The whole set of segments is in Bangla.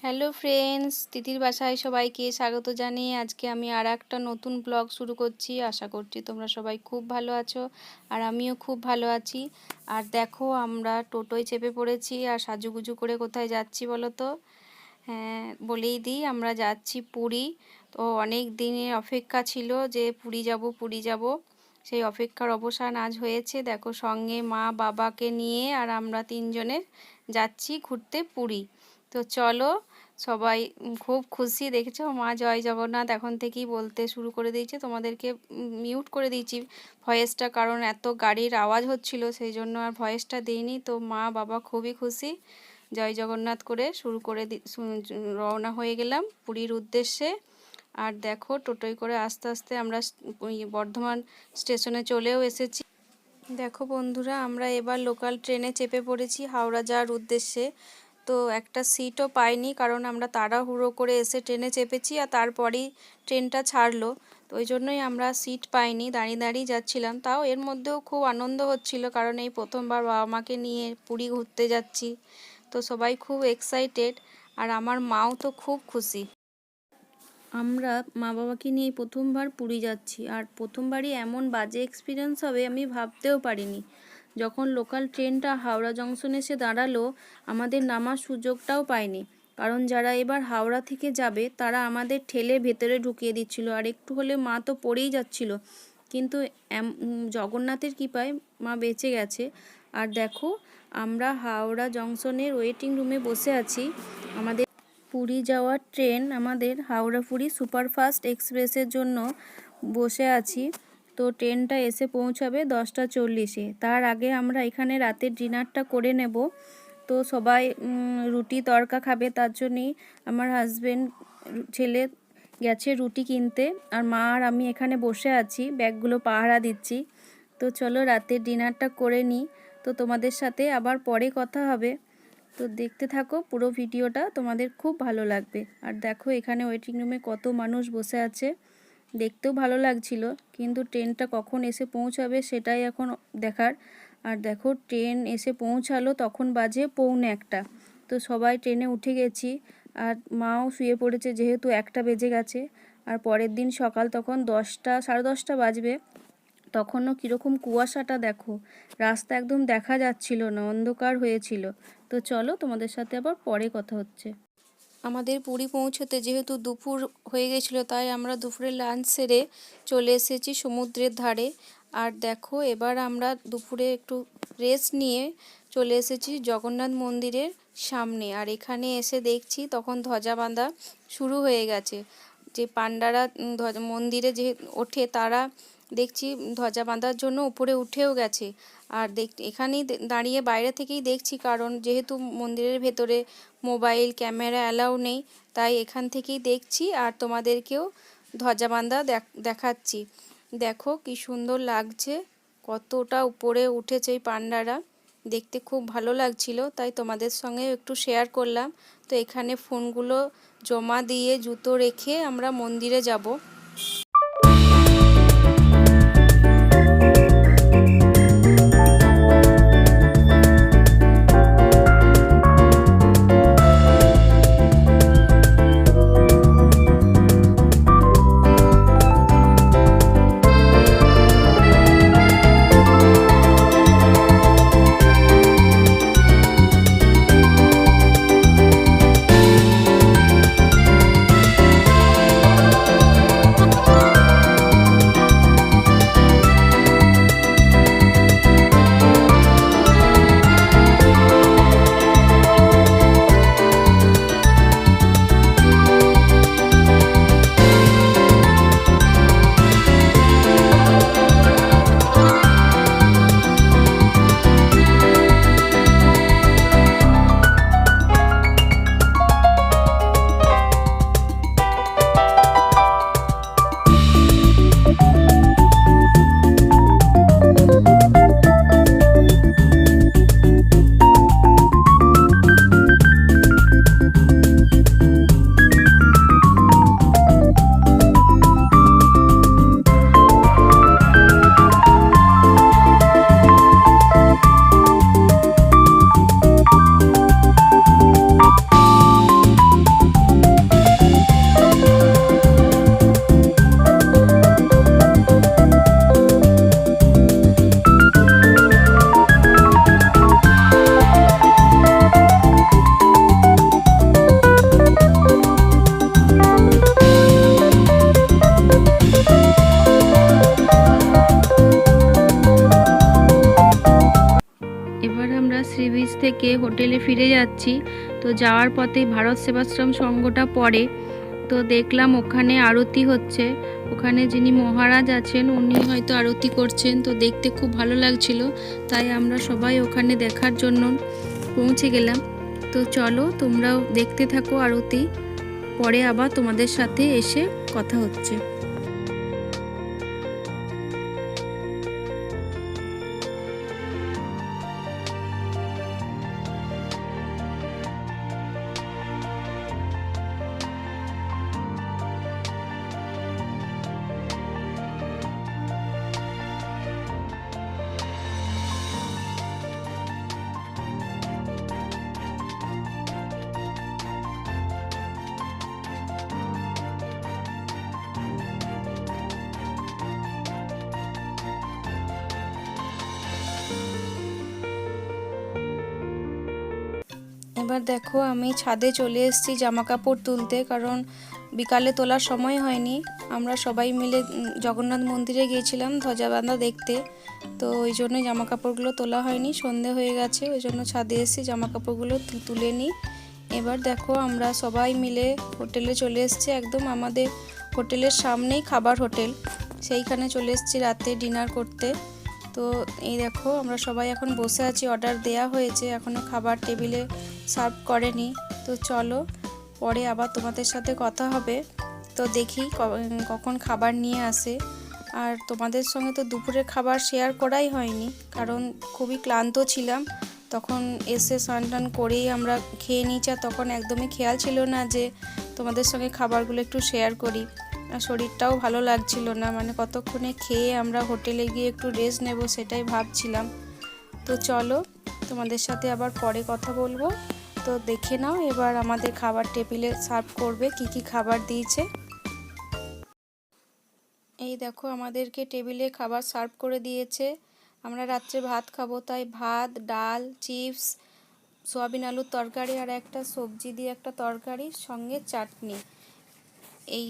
হ্যালো ফ্রেন্ডস, তিথির বাসায় সবাইকে স্বাগত জানিয়ে আজকে আমি একটা নতুন ব্লগ শুরু করছি। আশা করছি তোমরা সবাই খুব ভালো আছো আর আমিও খুব ভালো আছি। আর দেখো, আমরা টোটোয় চেপে পড়েছি আর সাজুগুজু করে কোথায় যাচ্ছি বলো তো? হ্যাঁ, বলেই দিই, আমরা যাচ্ছি পুরী। তো অনেক দিনের অপেক্ষা ছিল যে পুরী যাব পুরী যাব, সেই অপেক্ষার অবসান আজ হয়েছে। দেখো, সঙ্গে মা বাবাকে নিয়ে আর আমরা তিনজনে যাচ্ছি ঘুরতে পুরী। তো চলো, সবাই খুব খুশি। দেখেছো, মা জয় জগন্নাথ এখন থেকেই বলতে শুরু করে দিয়েছে। তোমাদেরকে মিউট করে দিয়েছি ভয়েসটা, কারণ এত গাড়ির আওয়াজ হচ্ছিল, সেই জন্য আর ভয়েসটা দিইনি। তো মা বাবা খুবই খুশি, জয় জগন্নাথ করে শুরু করে রওনা হয়ে গেলাম পুরীর উদ্দেশ্যে। আর দেখো, টোটোয় করে আস্তে আস্তে আমরা বর্ধমান স্টেশনে চলেও এসেছি। দেখো বন্ধুরা, আমরা এবার লোকাল ট্রেনে চেপে পড়েছি হাওড়া যাওয়ার উদ্দেশ্যে। তো একটা সিটও পাইনি, কারণ আমরা তাড়াহুড়ো করে এসে ট্রেনে চেপেছি আর তারপরেই ট্রেনটা ছাড়লো। তো ওই জন্যই আমরা সিট পাইনি, দাঁড়িয়ে দাঁড়িয়ে যাচ্ছিলাম। তাও এর মধ্যেও খুব আনন্দ হচ্ছিল, কারণ এই প্রথমবার বাবা মাকে নিয়ে পুরী ঘুরতে যাচ্ছি। তো সবাই খুব এক্সাইটেড আর আমার মাও তো খুব খুশি। আমরা মা বাবাকে নিয়ে প্রথমবার পুরী যাচ্ছি, আর প্রথমবারই এমন বাজে এক্সপিরিয়েন্স হবে আমি ভাবতেও পারিনি। যখন লোকাল ট্রেনটা হাওড়া জংশনে এসে দাঁড়ালো, আমাদের নামার সুযোগটাও পাইনি, কারণ যারা এবার হাওড়া থেকে যাবে তারা আমাদের ঠেলে ভেতরে ঢুকিয়ে দিচ্ছিল। আর একটু হলে মা তো পড়েই যাচ্ছিল, কিন্তু জগন্নাথের কৃপায় মা বেঁচে গেছে। আর দেখো, আমরা হাওড়া জংশনের ওয়েটিং রুমে বসে আছি। আমাদের পুরী যাওয়ার ট্রেন, আমাদের হাওড়া পুরী সুপারফাস্ট এক্সপ্রেসের জন্য বসে আছি। তো ট্রেনটা এসে পৌঁছাবে 10টা 40-এ। তার আগে আমরা এখানে রাতের ডিনারটা করে নেব। তো সবাই রুটি তড়কা খাবে, তার জন্যই আমার হাজবেন্ড ছেলে গেছে রুটি কিনতে, আর মা আর আমি এখানে বসে আছি, ব্যাগগুলো পাহারা দিচ্ছি। তো চলো রাতের ডিনারটা করে নিই। তো তোমাদের সাথে আবার পরে কথা হবে। তো দেখতে থাকো পুরো ভিডিওটা, তোমাদের খুব ভালো লাগবে। আর দেখো, এখানে ওয়েটিং রুমে কত মানুষ বসে আছে, দেখতেও ভালো লাগছিল, কিন্তু ট্রেনটা কখন এসে পৌঁছাবে সেটাই এখন দেখার। আর দেখো, ট্রেন এসে পৌঁছালো, তখন বাজে 1:45। তো সবাই ট্রেনে উঠে গেছি, আর মাও শুয়ে পড়েছে যেহেতু 1টা বেজে গেছে। আর পরের দিন সকাল তখন 10টা 10:30 বাজবে। তখনও কীরকম কুয়াশাটা দেখো, রাস্তা একদম দেখা যাচ্ছিল না, অন্ধকার হয়েছিল। তো চলো, তোমাদের সাথে আবার পরে কথা হচ্ছে। আমাদের পুরী পৌঁছতে যেহেতু দুপুর হয়ে গেছিলো, তাই আমরা দুপুরের লাঞ্চ সেরে চলে এসেছি সমুদ্রের ধারে। আর দেখো, এবার আমরা দুপুরে একটু রেস্ট নিয়ে চলে এসেছি জগন্নাথ মন্দিরের সামনে। আর এখানে এসে দেখছি তখন ধ্বজা বাঁধা শুরু হয়ে গেছে। যে পান্ডারা মন্দিরে যে ওঠে, তারা দেখছি ধ্বজা বাঁধার জন্য উপরে উঠেও গেছে। আর এখানেই দাঁড়িয়ে বাইরে থেকেই দেখছি, কারণ যেহেতু মন্দিরের ভেতরে মোবাইল ক্যামেরা অ্যালাউ নেই, তাই এখান থেকেই দেখছি আর তোমাদেরকেও ধ্বজা বাঁধা দেখাচ্ছি। দেখো কি সুন্দর লাগছে, কতটা উপরে উঠেছে এই পান্ডারা, দেখতে খুব ভালো লাগছিল, তাই তোমাদের সঙ্গে একটু শেয়ার করলাম। তো এখানে ফোনগুলো জমা দিয়ে জুতো রেখে আমরা মন্দিরে যাব। থেকে হোটেলে ফিরে যাচ্ছি। তো যাওয়ার পথে ভারত সেবাশ্রম সংঘটা পড়ে, তো দেখলাম ওখানে আরতি হচ্ছে। ওখানে যিনি মহারাজ আছেন উনি হয়তো আরতি করছেন, তো দেখতে খুব ভালো লাগছিল, তাই আমরা সবাই ওখানে দেখার জন্য পৌঁছে গেলাম। তো চলো তোমরাও দেখতে থাকো আরতি, পরে আবার তোমাদের সাথে এসে কথা হচ্ছে। এবার দেখো আমি ছাদে চলে এসেছি জামা কাপড় তুলতে, কারণ বিকালে তোলার সময় হয়নি। আমরা সবাই মিলে জগন্নাথ মন্দিরে গিয়েছিলাম ধ্বজা বাঁধা দেখতে, তো ওই জন্য জামা কাপড়গুলো তোলা হয়নি, সন্ধে হয়ে গেছে, ওই জন্য ছাদে এসে জামা কাপড়গুলো তুলে নিই। এবার দেখো আমরা সবাই মিলে হোটেলে চলে এসেছি, একদম আমাদের হোটেলের সামনেই খাবার হোটেল, সেইখানে চলে এসেছি রাতে ডিনার করতে। তো এই দেখো আমরা সবাই এখন বসে আছি, অর্ডার দেয়া হয়েছে, এখনও খাবার টেবিলে সার্ভ করেনি। তো চলো পরে আবার তোমাদের সাথে কথা হবে। তো দেখি কখন খাবার নিয়ে আসে। আর তোমাদের সঙ্গে তো দুপুরের খাবার শেয়ার করাই হয়নি, কারণ খুবই ক্লান্ত ছিলাম। তখন এসে স্নান টান করেই আমরা খেয়ে নিয়েছি, আর তখন একদমই খেয়াল ছিল না যে তোমাদের সঙ্গে খাবারগুলো একটু শেয়ার করি। আর শরীরটাও ভালো লাগছিল না, মানে কতক্ষণে খেয়ে আমরা হোটেলে গিয়ে একটু রেস্ট নেব সেটাই ভাবছিলাম। তো চলো তোমাদের সাথে আবার পরে কথা বলবো। তো দেখে নাও এবার আমাদের খাবার টেবিলে সার্ভ করবে কি কি খাবার দিয়েছে। এই দেখো আমাদেরকে টেবিলে খাবার সার্ভ করে দিয়েছে। আমরা রাত্রে ভাত খাবো, তাই ভাত, ডাল, চিপস, সোয়াবিন আলুর তরকারি আর একটা সবজি দিয়ে একটা তরকারি, সঙ্গে চাটনি। এই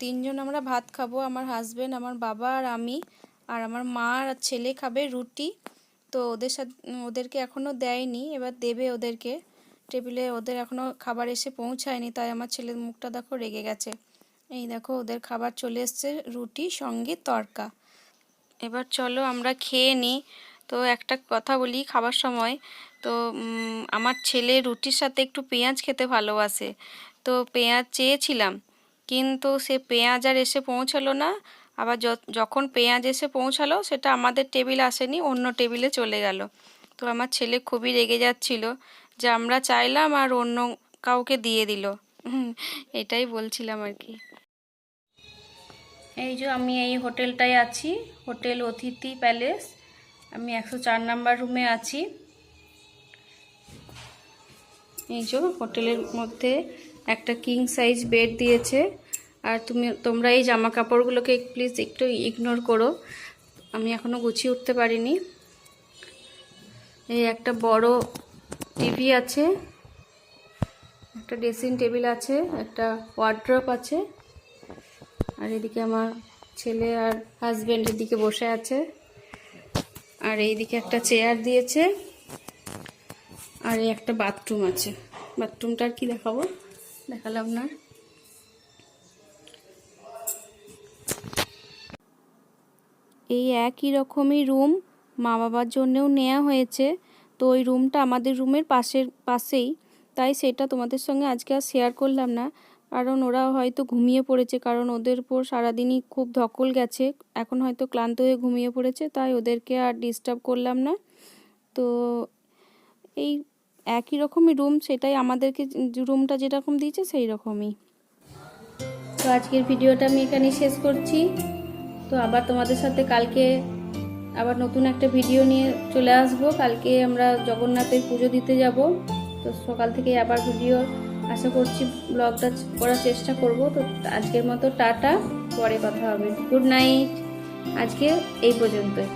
তিনজন আমরা ভাত খাবো, আমার হাজব্যান্ড, আমার বাবা আর আমি। আর আমার মা আর ছেলে খাবে রুটি। তো ওদেরকে এখনও দেয়নি, এবার দেবে ওদেরকে। টেবিলে ওদের এখনও খাবার এসে পৌঁছায়নি, তাই আমার ছেলের মুখটা দেখো রেগে গেছে। এই দেখো ওদের খাবার চলে এসছে, রুটি সঙ্গে তরকা। এবার চলো আমরা খেয়ে নিই। তো একটা কথা বলি খাবার সময়, তো আমার ছেলে রুটির সাথে একটু পেঁয়াজ খেতে ভালোবাসে, তো পেঁয়াজ চেয়েছিলাম, কিন্তু সে পেঁয়াজ আর এসে পৌঁছালো না। আবার যখন পেঁয়াজ এসে পৌঁছালো সেটা আমাদের টেবিলে আসেনি, অন্য টেবিলে চলে গেল। তো আমার ছেলে খুবই রেগে যাচ্ছিল যে আমরা চাইলাম আর অন্য কাউকে দিয়ে দিল। এটাই বলছিলাম আর কি। এই যে আমি এই হোটেলটায় আছি, হোটেল অতিথি প্যালেস। আমি 104 নাম্বার রুমে আছি। এই যে হোটেলের মধ্যে একটা কিং সাইজ বেড দিয়েছে। আর তোমরা এই জামা কাপড়গুলোকে প্লিজ একটু ইগনোর করো, আমি এখনও গুছিয়ে উঠতে পারিনি। এই একটা বড় টিভি আছে, একটা ড্রেসিং টেবিল আছে, একটা ওয়ার্ড্রপ আছে। আর এদিকে আমার ছেলে আর হাজব্যান্ড এদিকে বসে আছে। আর এইদিকে একটা চেয়ার দিয়েছে। আর এই একটা বাথরুম আছে। বাথরুমটা আর কি দেখাবো, দেখালাম না। এই একই রকমই রুম মা বাবার জন্যেও নেওয়া হয়েছে। তো ওই রুমটা আমাদের রুমের পাশেই, তাই সেটা তোমাদের সঙ্গে আজকে আর শেয়ার করলাম না, কারণ ওরা হয়তো ঘুমিয়ে পড়েছে, কারণ ওদের উপর সারাদিনই খুব ধকল গেছে, এখন হয়তো ক্লান্ত হয়ে ঘুমিয়ে পড়েছে, তাই ওদেরকে আর ডিস্টার্ব করলাম না। তো এই একই রকমই রুম, সেটাই আমাদেরকে রুমটা যেরকম দিয়েছে সেই রকমই। তো আজকের ভিডিওটা আমি এখানেই শেষ করছি। তো আবার তোমাদের সাথে কালকে আবার নতুন একটা ভিডিও নিয়ে চলে আসবো। কালকে আমরা জগন্নাথের পুজো দিতে যাব, তো সকাল থেকে আবার ভিডিও আশা করছি ব্লগটা করার চেষ্টা করব। তো আজকের মতো টাটা, পরে কথা হবে, গুড নাইট, আজকে এই পর্যন্তই।